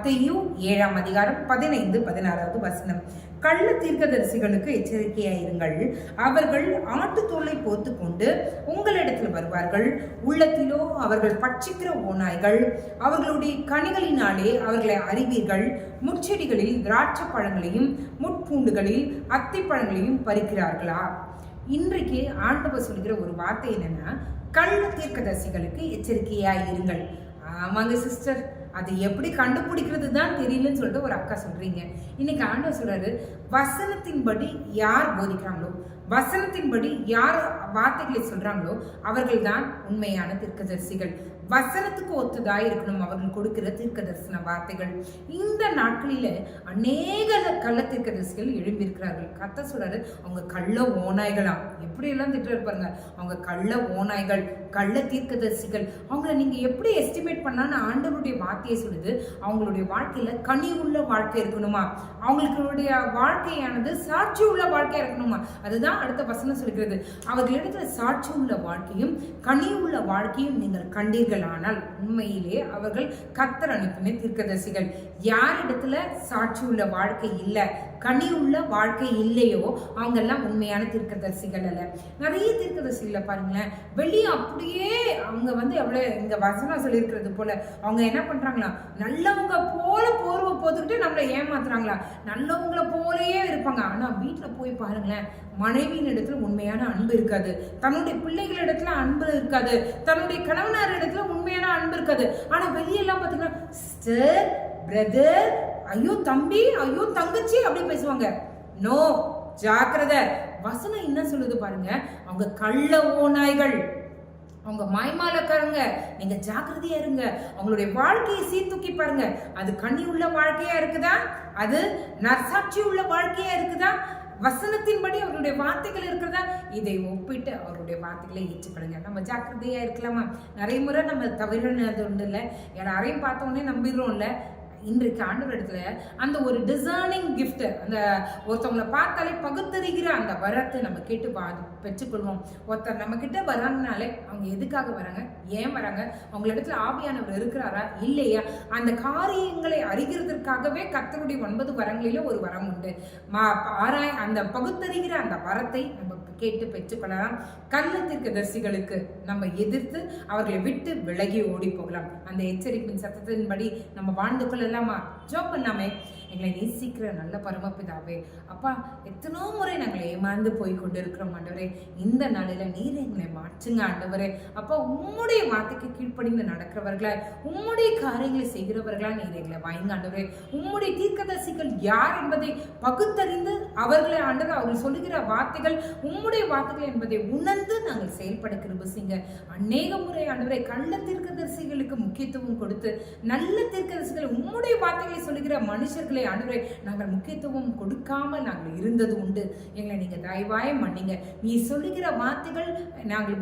மத்தேயு 7ஆம் அதிகாரம் 15-16 வசனம். கள்ள தீர்க்கதரிசிகளுக்கு எச்சரிக்கையாயிருங்கள். அவர்கள் ஆட்டுத்தோலை போத்து கொண்டு உங்களிடத்தில் வருவார்கள். உள்ளத்திலோ அவர்கள் பட்சிக்கிற ஓநாய்கள். அவர்களுடைய கனிகளினாலே அவர்களை அறிவீர்கள். முட்செடிகளில் திராட்சை பழங்களையும் முட்பூண்டுகளில் அத்திப்பழங்களையும் பறிக்கிறார்களா? இன்றைக்கு ஆண்டவர் சொல்கிற ஒரு வார்த்தை என்னன்னா, கள்ள தீர்க்கதரிசிகளுக்கு எச்சரிக்கையாயிருங்கள். ஆமாங்க சிஸ்டர், அது எப்படி கண்டுபிடிக்கிறது தான் தெரியலன்னு சொல்லிட்டு ஒரு அக்கா சொல்றீங்க. இன்னைக்கு ஆண்டவர் சொல்றாரு, வசனத்தின்படி யார் போதிக்கிறாங்களோ, வசனத்தின்படி யார் வார்த்தைகளை சொல்றாங்களோ அவர்கள் தான் உண்மையான தீர்க்கதரிசிகள். வசனத்துக்கு ஒத்ததாய் இருக்கணும் அவர்கள் கொடுக்கிற தீர்க்க தரிசன வார்த்தைகள். இந்த நாட்களில அநேக கள்ள தீர்க்கதரிசிகள் எழும்பியிருக்கிறார்கள். கர்த்தர் சொல்றாரு, அவங்க கள்ள ஓநாய்களாம். எப்படி எல்லாம் திட்டு இருப்பாங்க, அவங்க கள்ள ஓநாய்கள், கள்ள தீர்க்கதரிசிகள். அவங்கள நீங்க எப்படி எஸ்டிமேட் பண்ணலான்னு ஆண்டவருடைய வார்த்தையை சொல்லுது. அவங்களுடைய வாழ்க்கையில கனி உள்ள வாழ்க்கை இருக்கணுமா, அவங்களுடைய வாழ்க்கையானது சாட்சி உள்ள வாழ்க்கையா இருக்கணுமா. அதுதான் அடுத்த வசனம் சொல்கிறது. அவர்களிடத்துல சாட்சி உள்ள வாழ்க்கையும் கனி உள்ள வாழ்க்கையும் நீங்கள் கண்டீர்கள் ஆனால் உண்மையிலே அவர்கள் கர்த்தர் அனுப்பின தீர்க்கதரிசிகள். யார் இடத்துல சாட்சி உள்ள வாழ்க்கை இல்லை, கனி உள்ள வாழ்க்கை இல்லையோ அவங்க எல்லாம் உண்மையான தீர்க்கதரிசிகள் அல்ல. நிறைய தீர்க்கதரிசிகளை பாருங்களேன், வெளியே அப்படியே அவங்க எவ்வளவு இங்க வசனம் சொல்லியிருக்கிறது போல அவங்க என்ன பண்றாங்களா, நல்லவங்க போல போர்வை போத்துக்கிட்டு நம்மளை ஏமாத்துறாங்களா. நல்லவங்கள போலயே இருப்பாங்க, ஆனா வீட்டுல போய் பாருங்களேன், மனைவியின் இடத்துல உண்மையான அன்பு இருக்காது, தன்னுடைய பிள்ளைகள் இடத்துல அன்பு இருக்காது, தன்னுடைய கணவனார் இடத்துல உண்மையான அன்பு இருக்காது. ஆனா வெளியெல்லாம் பாத்தீங்கன்னா சிஸ்டர், பிரதர், ஐயோ தம்பி, ஐயோ தங்கச்சி அப்படி பேசுவாங்க. நோ, ஜாக்கிரதை. வசனம் என்ன சொல்லுது பாருங்க, அவங்க கள்ள ஓநாய்கள், அவங்க மாய்மாலக்காரங்க. நீங்க ஜாக்கிரதையா இருங்க. அவங்களுடைய வாழ்க்கையை சீர்தூக்கி பாருங்க. அது கனி உள்ள வாழ்க்கையா இருக்குதா, அது நற்சாட்சி உள்ள வாழ்க்கையா இருக்குதா, வசனத்தின்படி அவருடைய வார்த்தைகள் இருக்கிறதா, இதை ஒப்பிட்டு அவருடைய வார்த்தைகளை ஏற்றுக்கொள்ளுங்க. நம்ம ஜாக்கிரதையா இருக்கலாமா? நிறைய முறை நம்ம தவறினது உண்டு இல்லை, யாரையும் பார்த்த உடனே நம்பிடுறோம் இல்லை. இன்றைக்கு ஆண்டவர் இடத்துல அந்த ஒரு டிசர்னிங் கிஃப்ட், அந்த ஒருத்தவங்களை பார்த்தாலே பகுத்தறிகிற அந்த வரத்தை நம்ம கேட்டு பெற்றுக்கொள்வோம். ஒருத்தர் நம்ம கிட்ட வராங்கனாலே அவங்க எதுக்காக வராங்க, ஏன் வராங்க, அவங்கள இடத்துல ஆவியானவர் இருக்கிறாரா இல்லையா, அந்த காரியங்களை அறிகிறதுக்காகவே கர்த்தருடைய 9 வரங்களில ஒரு வரம் உண்டு. அந்த பகுத்தறிகிற அந்த வரத்தை நம்ம கேட்டு பெற்றுக்கொள்ளலாம். கள்ள தீர்க்கதரிசிகளுக்கு நம்ம எதிர்த்து அவர்களை விட்டு விலகி ஓடி போகலாம். அந்த எச்சரிப்பின் சத்தத்தின்படி நம்ம வாழ்ந்து கொள்ளலாமா? ஜெபம் பண்ணாமே. எங்களை நேசிக்கிற நல்ல பரமபிதாவே, அப்பா, எத்தனோ முறை நாங்கள் ஏமாந்து போய் கொண்டு இருக்கிறோம் ஆண்டவரே. இந்த நாளில நீர் எங்களை மாற்றுங்க ஆண்டவரே. அப்பா, உம்முடைய வார்த்தைக்கு கீழ்ப்படிந்து நடக்கிறவர்களா, உம்முடைய காரியங்களை செய்கிறவர்களா நீர் எங்களை வாங்க ஆண்டவரே. உம்முடைய தீர்க்கதரிசிகள் யார் என்பதை பகுத்தறிந்து அவர்களை ஆண்டவர் அவர்கள் சொல்லுகிற வார்த்தைகள் உம்முடைய வார்த்தைகள் என்பதை உணர்ந்து நாங்கள் செயல்பட கிருபை செய்யுங்க. அநேக முறை ஆண்டவரே கள்ள தீர்க்கதரிசிகளுக்கு முக்கியத்துவம் கொடுத்து நல்ல தீர்க்கதரிசிகள் உம்முடைய வார்த்தைகளை சொல்லுகிற மனுஷர்களை ஆண்டவரே நாங்கள் முக்கியத்துவம் கொடுக்காமல் நாங்கள் இருந்தது உண்டு. எங்களை நீங்க தயவாய் மன்னிங்க. நீ சொல்லுகிற வார்த்தைகள் நாங்கள்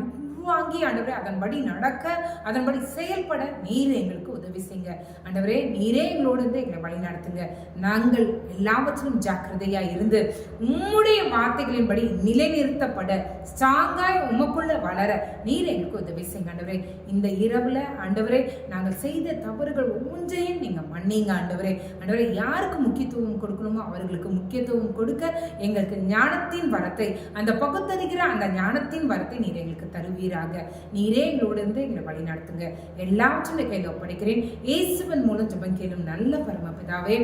வாங்கி ஆண்டவரே அதன்படி நடக்க, அதன்படி செயல்பட நீர் எங்களுக்கு உதவி செய்யுங்க ஆண்டவரே. நீரே எங்களோடு இருந்து எங்களை வழி நடத்துங்க. நாங்கள் எல்லாவற்றிலும் ஜாக்கிரதையா இருந்து உம்முடைய வார்த்தைகளின்படி நிலைநிறுத்தப்பட, ஸ்ட்ராங்காய் உமக்குள்ள வளர நீர் எங்களுக்கு உதவி செய்யுங்க ஆண்டவரே. இந்த இரவுல ஆண்டவரே நாங்கள் செய்த தவறுகள் ஒவ்வொன்றையும் நீங்க மன்னிங்க ஆண்டவரே. ஆண்டவரே, யாருக்கு முக்கியத்துவம் கொடுக்கணுமோ அவர்களுக்கு முக்கியத்துவம் கொடுக்க எங்களுக்கு ஞானத்தின் வரத்தை, அந்த பகுத்தறிகிற அந்த ஞானத்தின் வரத்தை நீர் எங்களுக்கு தருவீர். நீரே எங்களோடு இருந்து எங்களை வழி நடத்துங்க. எல்லாவற்றையும் கையில் ஒப்படைக்கிறேன். இயேசுவின் மூலம் ஜெபம் கேளும் நல்ல பரமபிதாவே.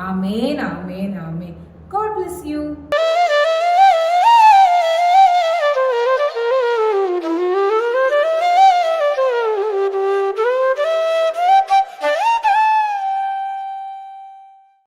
ஆமென், ஆமென், ஆமென். God bless you.